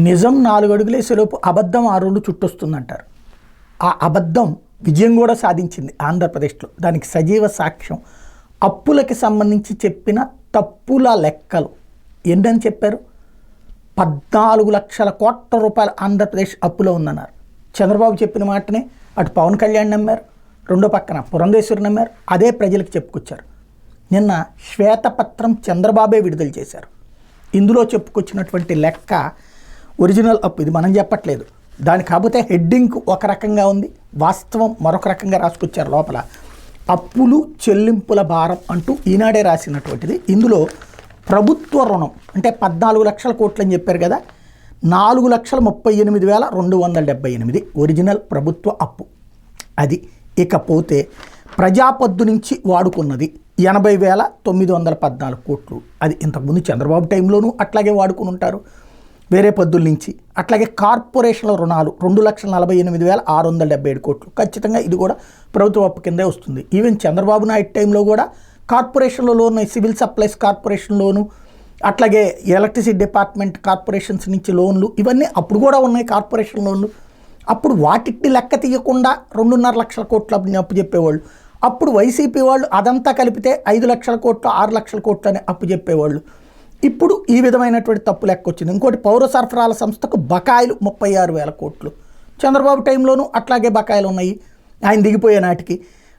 నిజం 4 అడుగులేసేలోపు అబద్ధం 6 రోజులు చుట్టొస్తుందంటారు. ఆ అబద్ధం విజయం కూడా సాధించింది ఆంధ్రప్రదేశ్లో. దానికి సజీవ సాక్ష్యం అప్పులకి సంబంధించి చెప్పిన తప్పుల లెక్కలు. ఏంటని చెప్పారు? 14 లక్షల కోట్ల రూపాయలు ఆంధ్రప్రదేశ్ అప్పులో ఉందన్నారు. చంద్రబాబు చెప్పిన మాటనే అటు పవన్ కళ్యాణ్ నమ్మారు, రెండో పక్కన పురంధేశ్వరి నమ్మారు. అదే ప్రజలకు చెప్పుకొచ్చారు. నిన్న శ్వేతపత్రం చంద్రబాబే విడుదల చేశారు. ఇందులో చెప్పుకొచ్చినటువంటి లెక్క ఒరిజినల్ అప్పు, ఇది మనం చెప్పట్లేదు. దాని కాకపోతే హెడ్డింగ్ ఒక రకంగా ఉంది, వాస్తవం మరొక రకంగా రాసుకొచ్చారు. లోపల అప్పులు చెల్లింపుల భారం అంటూ ఈనాడే రాసినటువంటిది. ఇందులో ప్రభుత్వ రుణం అంటే 14 లక్షల కోట్లు అని చెప్పారు కదా, 4,38,278 ఒరిజినల్ ప్రభుత్వ అప్పు అది. ఇకపోతే ప్రజాపద్దు నుంచి వాడుకున్నది 80,914 కోట్లు. అది ఇంతకుముందు చంద్రబాబు టైంలోనూ అట్లాగే వాడుకుని ఉంటారు వేరే పద్దుల నుంచి. అట్లాగే కార్పొరేషన్ల రుణాలు 2,48,677 కోట్లు. ఖచ్చితంగా ఇది కూడా ప్రభుత్వ అప్పు కిందే వస్తుంది. ఈవెన్ చంద్రబాబు నాయుడు టైంలో కూడా కార్పొరేషన్లో లోను, సివిల్ సప్లైస్ కార్పొరేషన్ లోను, అట్లాగే ఎలక్ట్రిసిటీ డిపార్ట్మెంట్ కార్పొరేషన్స్ నుంచి లోన్లు, ఇవన్నీ అప్పుడు కూడా ఉన్నాయి కార్పొరేషన్ లోన్లు. అప్పుడు వాటిని లెక్క తీయకుండా 2.5 లక్షల కోట్లు అప్పు చెప్పేవాళ్ళు. అప్పుడు వైసీపీ వాళ్ళు అదంతా కలిపితే 5 లక్షల కోట్లు 6 లక్షల కోట్లు అని అప్పు చెప్పేవాళ్ళు. ఇప్పుడు ఈ విధమైనటువంటి తప్పు లెక్క వచ్చింది. ఇంకోటి పౌర సరఫరాల సంస్థకు బకాయిలు 36,000 కోట్లు. చంద్రబాబు టైంలోనూ అట్లాగే బకాయిలు ఉన్నాయి ఆయన దిగిపోయే నాటికి.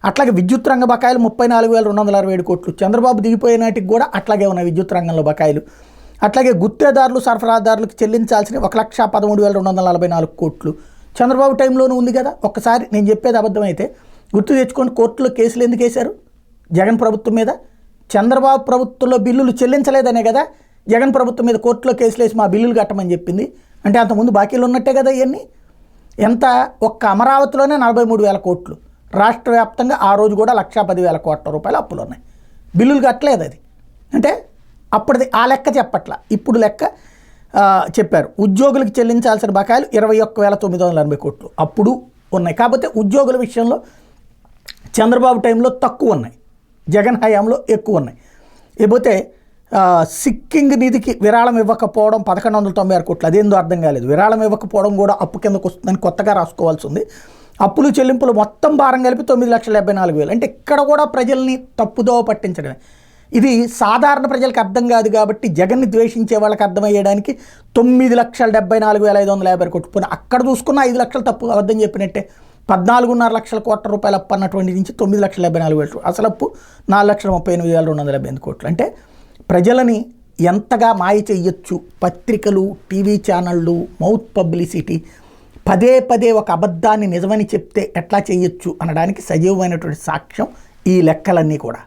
అట్లాగే విద్యుత్ రంగ బకాయిలు 34,267 కోట్లు. చంద్రబాబు దిగిపోయే నాటికి కూడా అట్లాగే ఉన్నాయి విద్యుత్ రంగంలో బకాయిలు. అట్లాగే గుత్తేదారులు సరఫరాదారులకు చెల్లించాల్సిన 1,13,244 కోట్లు చంద్రబాబు టైంలోనూ ఉంది కదా. ఒక్కసారి నేను చెప్పేది అబద్ధమైతే గుర్తు తెచ్చుకొని కోర్టులో కేసులు ఎందుకు వేశారు జగన్ ప్రభుత్వం మీద? చంద్రబాబు ప్రభుత్వంలో బిల్లులు చెల్లించలేదనే కదా జగన్ ప్రభుత్వం మీద కోర్టులో కేసులు వేసి మా బిల్లులు కట్టమని చెప్పింది. అంటే అంతకుముందు బాకీలు ఉన్నట్టే కదా ఇవన్నీ. ఎంత ఒక్క అమరావతిలోనే 43,000 కోట్లు, రాష్ట్ర వ్యాప్తంగా ఆ రోజు కూడా 1,10,000 కోట్ల రూపాయలు అప్పులు ఉన్నాయి. బిల్లులు కట్టలేదు. అది అంటే అప్పటిది ఆ లెక్క చెప్పట్ల, ఇప్పుడు లెక్క చెప్పారు. ఉద్యోగులకు చెల్లించాల్సిన బకాయిలు 21,980 కోట్లు అప్పుడు ఉన్నాయి. కాకపోతే ఉద్యోగుల విషయంలో చంద్రబాబు టైంలో తక్కువ ఉన్నాయి, జగన్ హయాంలో ఎక్కువ ఉన్నాయి. లేకపోతే సిక్కింగ్ నిధికి విరాళం ఇవ్వకపోవడం 1,196 కోట్లు. అదేందో అర్థం కాలేదు. విరాళం ఇవ్వకపోవడం కూడా అప్పు కిందకు వస్తుందని కొత్తగా రాసుకోవాల్సి ఉంది. అప్పులు చెల్లింపులు మొత్తం భారం కలిపి 9,74,000. అంటే ఇక్కడ కూడా ప్రజల్ని తప్పుదోవ పట్టించడమే. ఇది సాధారణ ప్రజలకు అర్థం కాదు కాబట్టి జగన్ని ద్వేషించే వాళ్ళకి అర్థమయ్యడానికి 9,74,550 కోట్లు. పోనీ అక్కడ చూసుకున్న 5 లక్షలు తప్పు అబద్ధం చెప్పినట్టే. 14.5 లక్షల కోట్ల రూపాయలు అప్పు అన్నటువంటి నుంచి 9,74,000 అసలు అప్పు 4,38,278 కోట్లు. అంటే ప్రజలని ఎంతగా మాయ చెయ్యొచ్చు పత్రికలు, టీవీ ఛానళ్ళు, మౌత్ పబ్లిసిటీ, పదే పదే ఒక అబద్ధాన్ని నిజమని చెప్తే ఎట్లా చెయ్యొచ్చు అనడానికి సజీవమైనటువంటి సాక్ష్యం ఈ లెక్కలన్నీ కూడా.